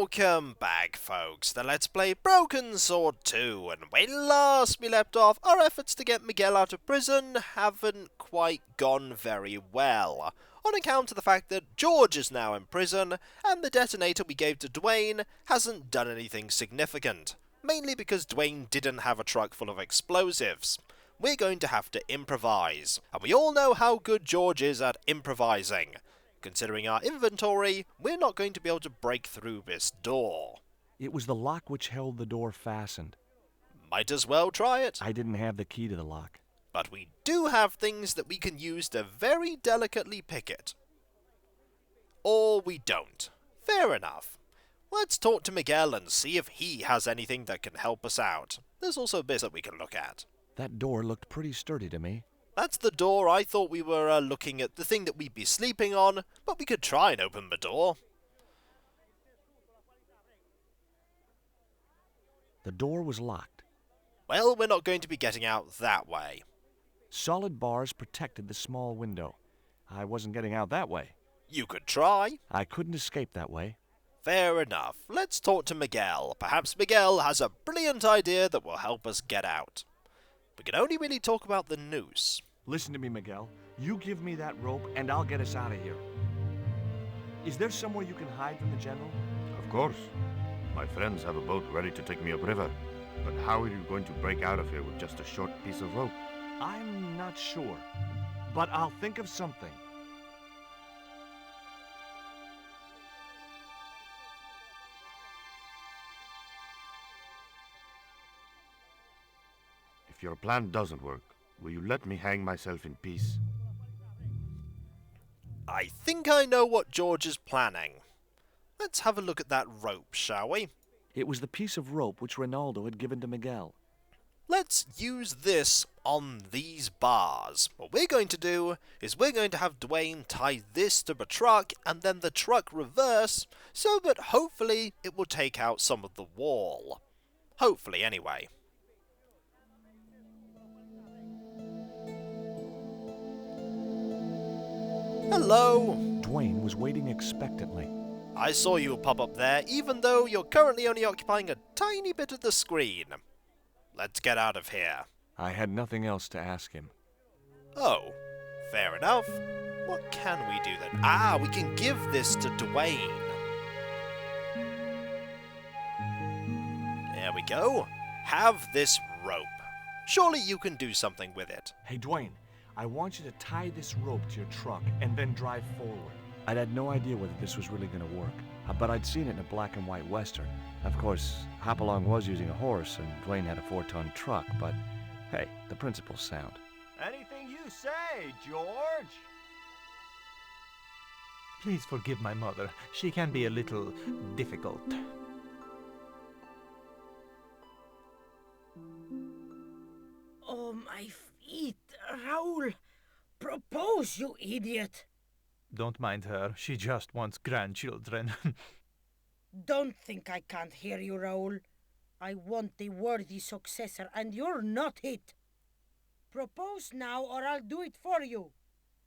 Welcome back, folks, to Let's Play Broken Sword 2, and when last we left off, our efforts to get Miguel out of prison haven't quite gone very well, on account of the fact that George is now in prison, and the detonator we gave to Dwayne hasn't done anything significant, mainly because Dwayne didn't have a truck full of explosives. We're going to have to improvise, and we all know how good George is at improvising. Considering our inventory, we're not going to be able to break through this door. It was the lock which held the door fastened. Might as well try it. I didn't have the key to the lock. But we do have things that we can use to very delicately pick it. Or we don't. Fair enough. Let's talk to Miguel and see if he has anything that can help us out. There's also bits that we can look at. That door looked pretty sturdy to me. That's the door. I thought we were looking at the thing that we'd be sleeping on, but we could try and open the door. The door was locked. Well, we're not going to be getting out that way. Solid bars protected the small window. I wasn't getting out that way. You could try. I couldn't escape that way. Fair enough. Let's talk to Miguel. Perhaps Miguel has a brilliant idea that will help us get out. We can only really talk about the noose. Listen to me, Miguel. You give me that rope, and I'll get us out of here. Is there somewhere you can hide from the General? Of course. My friends have a boat ready to take me upriver. But how are you going to break out of here with just a short piece of rope? I'm not sure, but I'll think of something. If your plan doesn't work, will you let me hang myself in peace? I think I know what George is planning. Let's have a look at that rope, shall we? It was the piece of rope which Ronaldo had given to Miguel. Let's use this on these bars. What we're going to do is we're going to have Dwayne tie this to the truck and then the truck reverse so that hopefully it will take out some of the wall. Hopefully, anyway. Hello! Dwayne was waiting expectantly. I saw you pop up there, even though you're currently only occupying a tiny bit of the screen. Let's get out of here. I had nothing else to ask him. Oh, fair enough. What can we do then? Ah, we can give this to Dwayne. There we go. Have this rope. Surely you can do something with it. Hey, Dwayne, I want you to tie this rope to your truck and then drive forward. I'd had no idea whether this was really going to work, but I'd seen it in a black and white western. Of course, Hopalong was using a horse and Dwayne had a 4-ton truck, but hey, the principle's sound. Anything you say, George. Please forgive my mother. She can be a little difficult. Oh, my feet, Raoul! Propose, you idiot! Don't mind her. She just wants grandchildren. Don't think I can't hear you, Raoul. I want the worthy successor, and you're not it. Propose now, or I'll do it for you.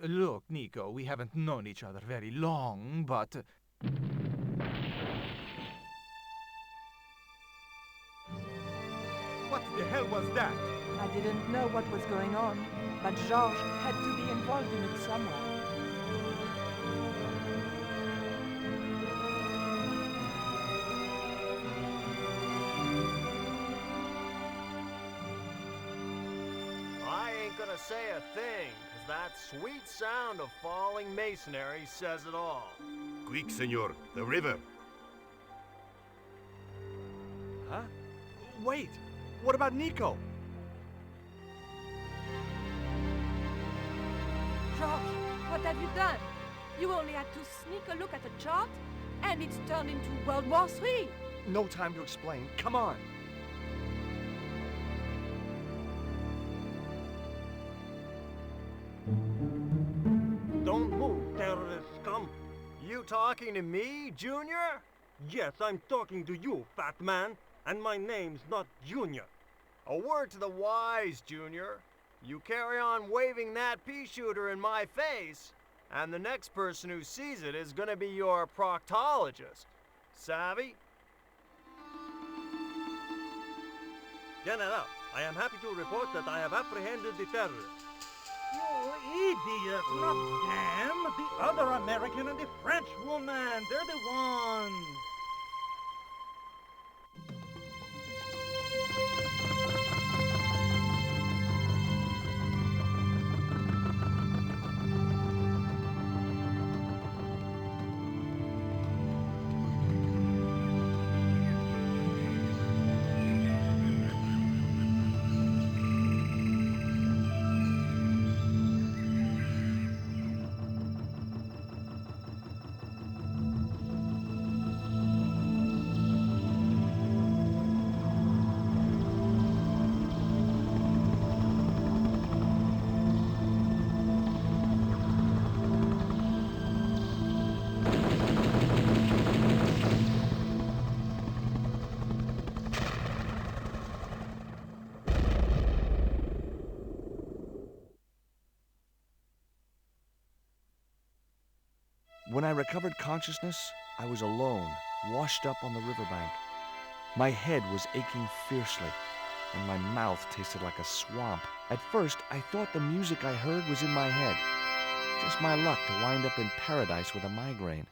Look, Nico, we haven't known each other very long, but... What the hell was that? I didn't know what was going on, but George had to be involved in it somewhere. I ain't gonna say a thing, 'cause that sweet sound of falling masonry says it all. Quick, senor, the river. Huh? Wait! What about Nico? George, what have you done? You only had to sneak a look at the chart, and it's turned into World War III. No time to explain. Come on! Don't move, terrorist scum. You talking to me, Junior? Yes, I'm talking to you, fat man, and my name's not Junior. A word to the wise, Junior. You carry on waving that pea shooter in my face, and the next person who sees it is gonna be your proctologist. Savvy? General, I am happy to report that I have apprehended the terrorists. You idiot! Not them! The other American and the French woman! They're the ones! When I recovered consciousness, I was alone, washed up on the riverbank. My head was aching fiercely, and my mouth tasted like a swamp. At first, I thought the music I heard was in my head. Just my luck to wind up in paradise with a migraine.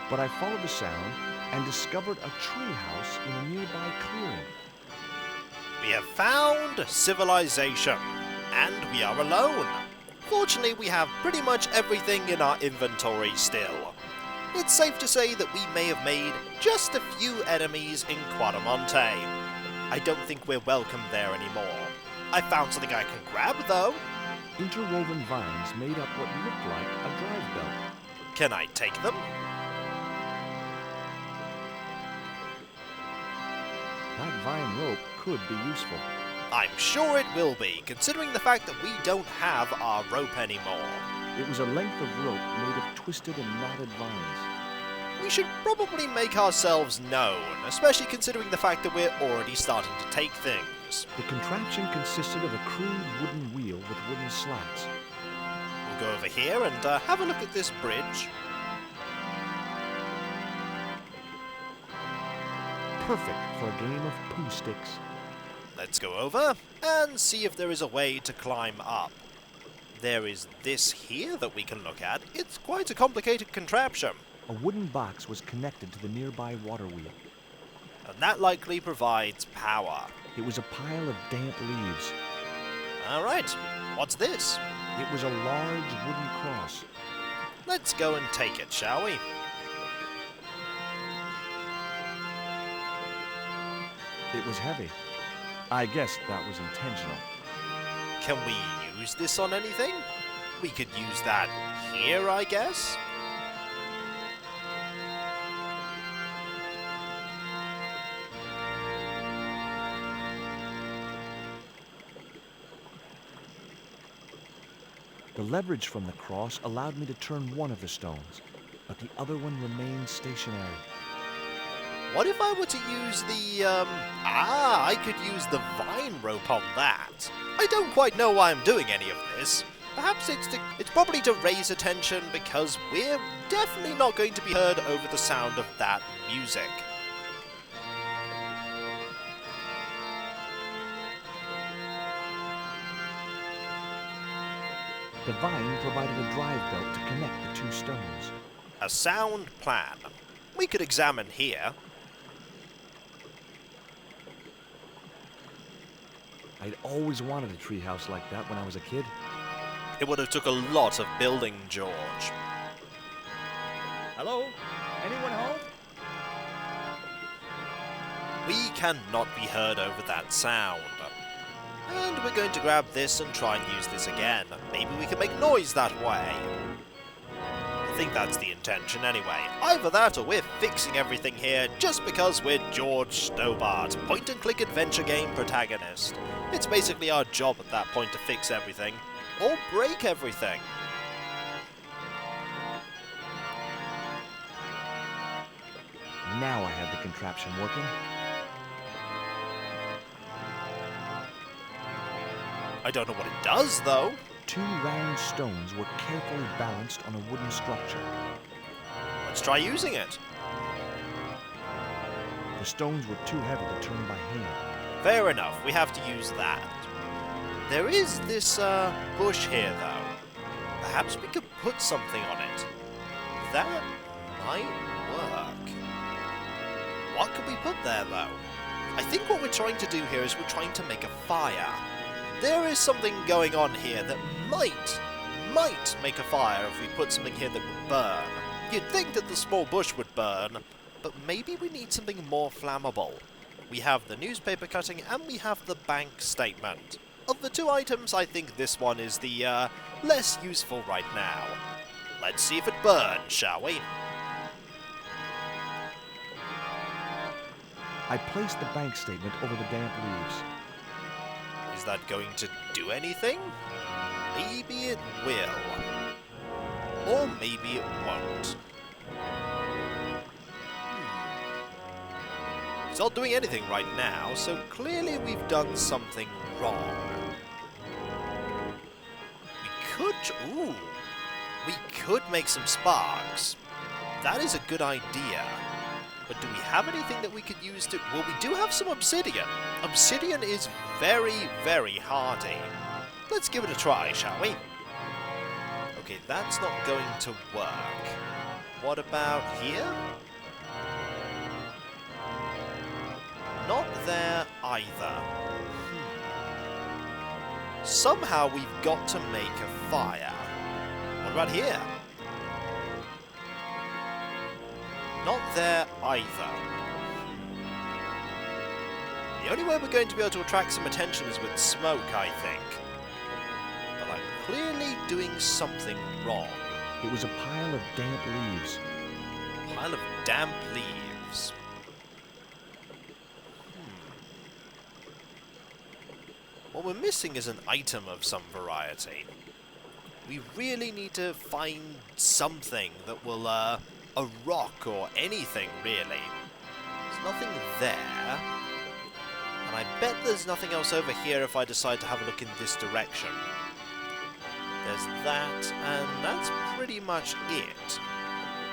But I followed the sound and discovered a tree house in a nearby clearing. We have found civilization, and we are alone. Fortunately, we have pretty much everything in our inventory still. It's safe to say that we may have made just a few enemies in Quadamonte. I don't think we're welcome there anymore. I found something I can grab, though. Interwoven vines made up what looked like a drive belt. Can I take them? That vine rope could be useful. I'm sure it will be, considering the fact that we don't have our rope anymore. It was a length of rope made of twisted and knotted vines. We should probably make ourselves known, especially considering the fact that we're already starting to take things. The contraption consisted of a crude wooden wheel with wooden slats. We'll go over here and have a look at this bridge. Perfect for a game of poo sticks. Let's go over and see if there is a way to climb up. There is this here that we can look at. It's quite a complicated contraption. A wooden box was connected to the nearby water wheel. And that likely provides power. It was a pile of damp leaves. Alright, what's this? It was a large wooden cross. Let's go and take it, shall we? It was heavy. I guess that was intentional. Can we use this on anything? We could use that here, I guess? The leverage from the cross allowed me to turn one of the stones, but the other one remained stationary. What if I were to use the, I could use the vine rope on that. I don't quite know why I'm doing any of this. Perhaps it's probably to raise attention because we're definitely not going to be heard over the sound of that music. The vine provided a drive belt to connect the two stones. A sound plan. We could examine here. I'd always wanted a treehouse like that when I was a kid. It would have took a lot of building, George. Hello? Anyone home? We cannot be heard over that sound. And we're going to grab this and try and use this again. Maybe we can make noise that way. I think that's the intention anyway. Either that or we're fixing everything here just because we're George Stobart, point-and-click adventure game protagonist. It's basically our job at that point to fix everything, or break everything. Now I had the contraption working. I don't know what it does, though. Two round stones were carefully balanced on a wooden structure. Let's Let's try using it. The stones were too heavy to turn by hand. Fair enough, we have to use that. There is this bush here, though. Perhaps we could put something on it. That might work. What could we put there, though? I think what we're trying to do here is we're trying to make a fire. There is something going on here that might make a fire if we put something here that would burn. You'd think that the small bush would burn, but maybe we need something more flammable. We have the newspaper cutting and we have the bank statement. Of the two items, I think this one is the less useful right now. Let's see if it burns, shall we? I placed the bank statement over the damp leaves. Is that going to do anything? Maybe it will. Or maybe it won't. It's not doing anything right now, so clearly we've done something wrong. We could make some sparks. That is a good idea. But do we have anything that we could use to... Well, we do have some obsidian. Obsidian is very, very hardy. Let's give it a try, shall we? Okay, that's not going to work. What about here? Not there either. Somehow we've got to make a fire. What about here? Not there either. The only way we're going to be able to attract some attention is with smoke, I think. But I'm clearly doing something wrong. It was a pile of damp leaves. A pile of damp leaves. What we're missing is an item of some variety. We really need to find something that will, a rock or anything, really. There's nothing there. And I bet there's nothing else over here if I decide to have a look in this direction. There's that, and that's pretty much it.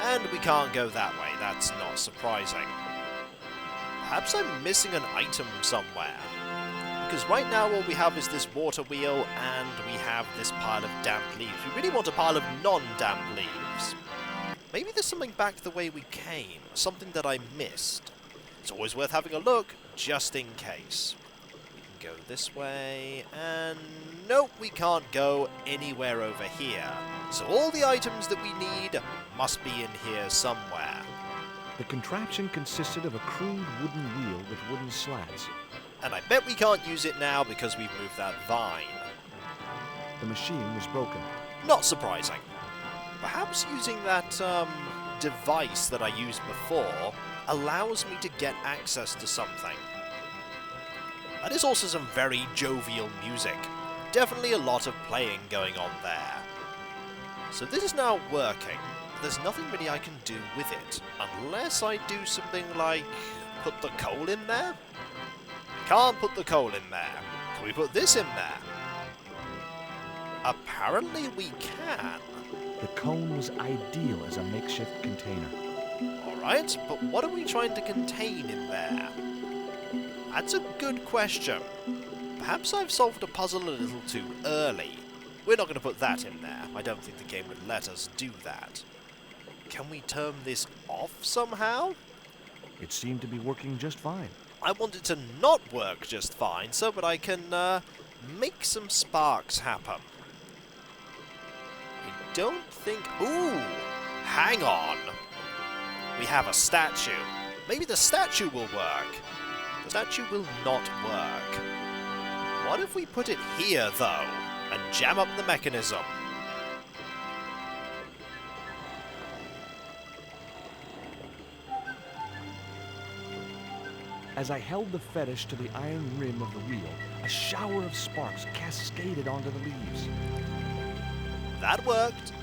And we can't go that way, that's not surprising. Perhaps I'm missing an item somewhere. Because right now all we have is this water wheel and we have this pile of damp leaves. We really want a pile of non-damp leaves. Maybe there's something back the way we came, something that I missed. It's always worth having a look, just in case. We can go this way, and nope, we can't go anywhere over here. So all the items that we need must be in here somewhere. The contraption consisted of a crude wooden wheel with wooden slats. And I bet we can't use it now because we've moved that vine. The machine was broken. Not surprising. Perhaps using that device that I used before allows me to get access to something. That is also some very jovial music. Definitely a lot of playing going on there. So this is now working. There's nothing really I can do with it, unless I do something like put the coal in there? Can't put the coal in there. Can we put this in there? Apparently we can. The cone was ideal as a makeshift container. Alright, but what are we trying to contain in there? That's a good question. Perhaps I've solved a puzzle a little too early. We're not going to put that in there. I don't think the game would let us do that. Can we turn this off somehow? It seemed to be working just fine. I want it to not work just fine so that I can make some sparks happen. I don't think... Ooh! Hang on! We have a statue. Maybe the statue will work. The statue will not work. What if we put it here, though, and jam up the mechanism? As I held the fetish to the iron rim of the wheel, a shower of sparks cascaded onto the leaves. That worked.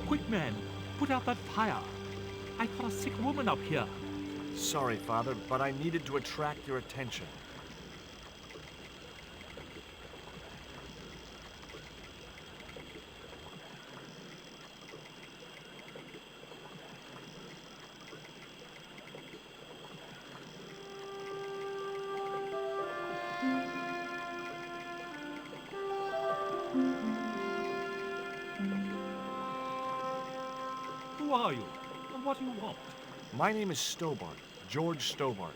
Quick, man, put out that fire. I got a sick woman up here. Sorry, Father, but I needed to attract your attention. Who are you? And what do you want? My name is Stobart, George Stobart.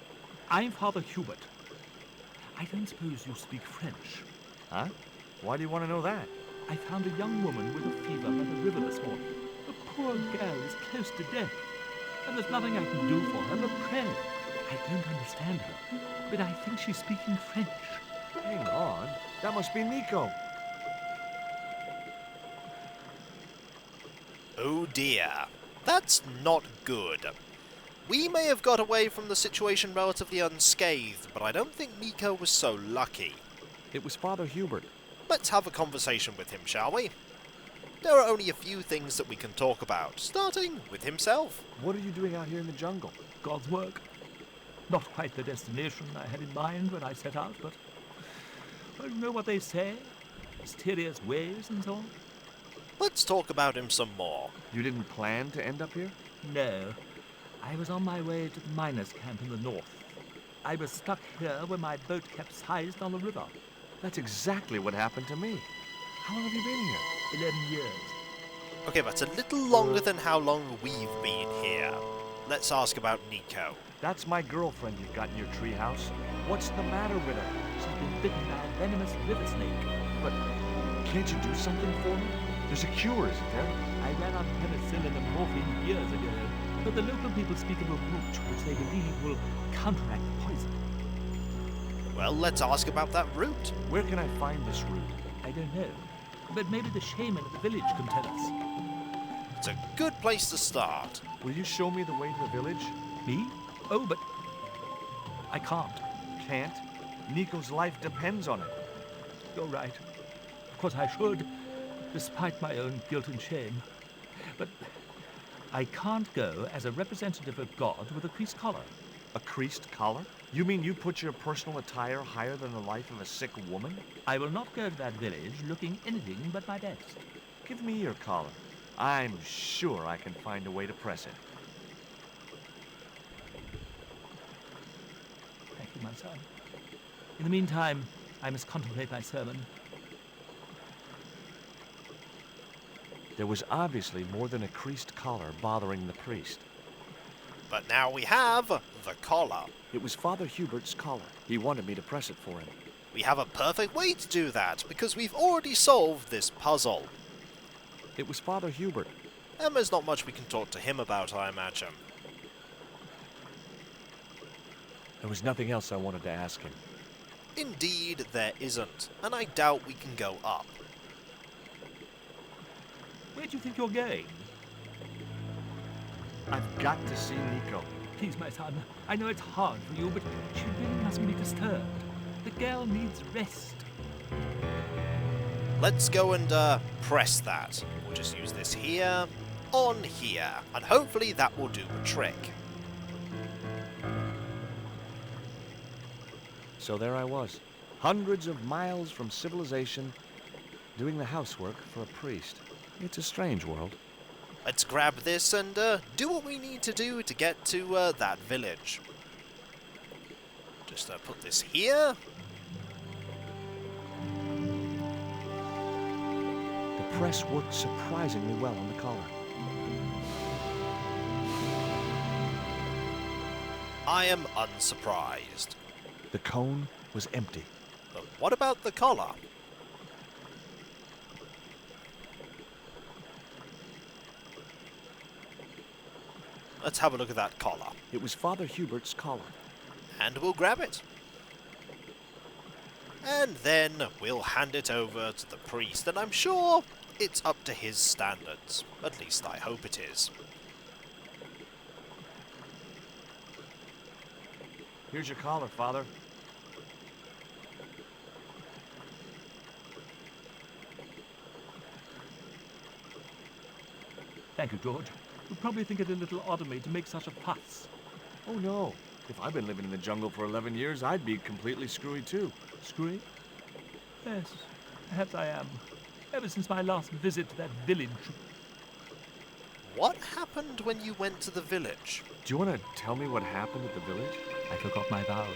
I'm Father Hubert. I don't suppose you speak French. Huh? Why do you want to know that? I found a young woman with a fever by the river this morning. The poor girl is close to death, and there's nothing I can do for her but pray. I don't understand her, but I think she's speaking French. Hang on. That must be Nico. Oh dear. That's not good. We may have got away from the situation relatively unscathed, but I don't think Nico was so lucky. It was Father Hubert. Let's have a conversation with him, shall we? There are only a few things that we can talk about, starting with himself. What are you doing out here in the jungle? God's work. Not quite the destination I had in mind when I set out, but... well, you know what they say? Mysterious ways and so on? Let's talk about him some more. You didn't plan to end up here? No. I was on my way to the miners' camp in the north. I was stuck here when my boat capsized on the river. That's exactly what happened to me. How long have you been here? 11 years. Okay, that's a little longer than how long we've been here. Let's ask about Nico. That's my girlfriend you've got in your treehouse. What's the matter with her? She's been bitten by a venomous river snake. But can't you do something for me? There's a cure, isn't there? I ran out of penicillin and morphine years ago, but the local people speak of a root which they believe will counteract the poison. Well, let's ask about that route. Where can I find this root? I don't know, but maybe the shaman at the village can tell us. It's a good place to start. Will you show me the way to the village? Me? Oh, but I can't. Can't? Nico's life depends on it. You're right. Of course I should, despite my own guilt and shame. But I can't go as a representative of God with a creased collar. A creased collar? You mean you put your personal attire higher than the life of a sick woman? I will not go to that village looking anything but my best. Give me your collar. I'm sure I can find a way to press it. Thank you, my son. In the meantime, I must contemplate my sermon. There was obviously more than a creased collar bothering the priest. But now we have the collar. It was Father Hubert's collar. He wanted me to press it for him. We have a perfect way to do that, because we've already solved this puzzle. It was Father Hubert. And there's not much we can talk to him about, I imagine. There was nothing else I wanted to ask him. Indeed, there isn't, and I doubt we can go up. Where do you think you're going? I've got to see Nico. Please, my son, I know it's hard for you, but she really mustn't be disturbed. The girl needs rest. Let's go and press that. We'll just use this here, on here, and hopefully that will do the trick. So there I was, hundreds of miles from civilization, doing the housework for a priest. It's a strange world. Let's grab this and do what we need to do to get to that village. Just put this here. The press worked surprisingly well on the collar. I am unsurprised. The cone was empty. But what about the collar? Let's have a look at that collar. It was Father Hubert's collar. And we'll grab it. And then we'll hand it over to the priest, and I'm sure it's up to his standards. At least I hope it is. Here's your collar, Father. Thank you, George. You'll probably think it a little odd of me to make such a fuss. Oh no. If I'd been living in the jungle for 11 years, I'd be completely screwy too. Screwy? Yes, perhaps I am. Ever since my last visit to that village. What happened when you went to the village? Do you want to tell me what happened at the village? I forgot my vows.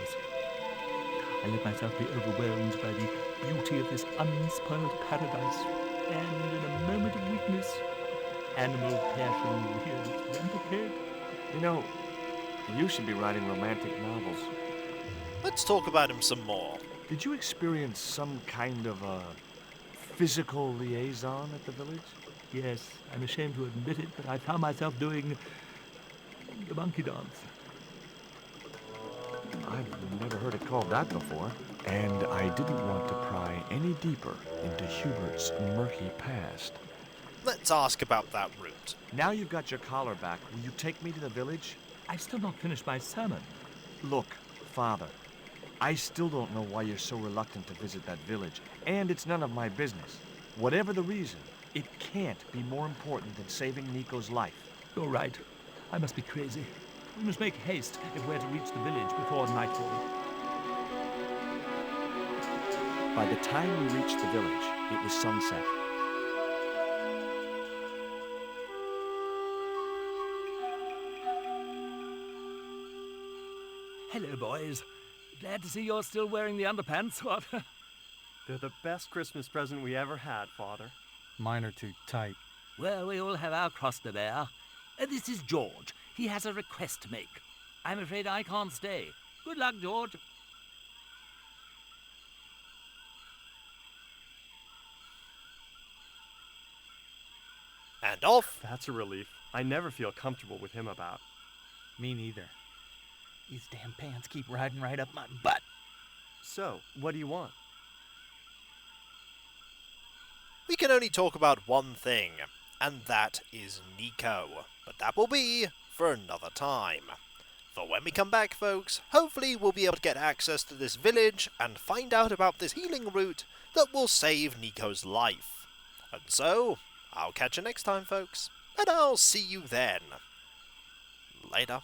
I let myself be overwhelmed by the beauty of this unspoiled paradise, and in a moment of weakness, animal passion reared its rampant head. You know, you should be writing romantic novels. Let's talk about him some more. Did you experience some kind of a physical liaison at the village? Yes, I'm ashamed to admit it, but I found myself doing the monkey dance. I've never heard it called that before. And I didn't want to pry any deeper into Hubert's murky past. Let's ask about that route. Now you've got your collar back, will you take me to the village? I've still not finished my sermon. Look, Father, I still don't know why you're so reluctant to visit that village, and it's none of my business. Whatever the reason, it can't be more important than saving Nico's life. You're right. I must be crazy. We must make haste if we're to reach the village before nightfall. By the time we reached the village, it was sunset. Hello, boys. Glad to see you're still wearing the underpants. What? They're the best Christmas present we ever had, Father. Mine are too tight. Well, we all have our cross to bear. This is George. He has a request to make. I'm afraid I can't stay. Good luck, George. And off. That's a relief. I never feel comfortable with him about. Me neither. These damn pants keep riding right up my butt. So, what do you want? We can only talk about one thing, and that is Nico. But that will be for another time. For when we come back, folks, hopefully we'll be able to get access to this village and find out about this healing route that will save Nico's life. And so, I'll catch you next time, folks, and I'll see you then. Later.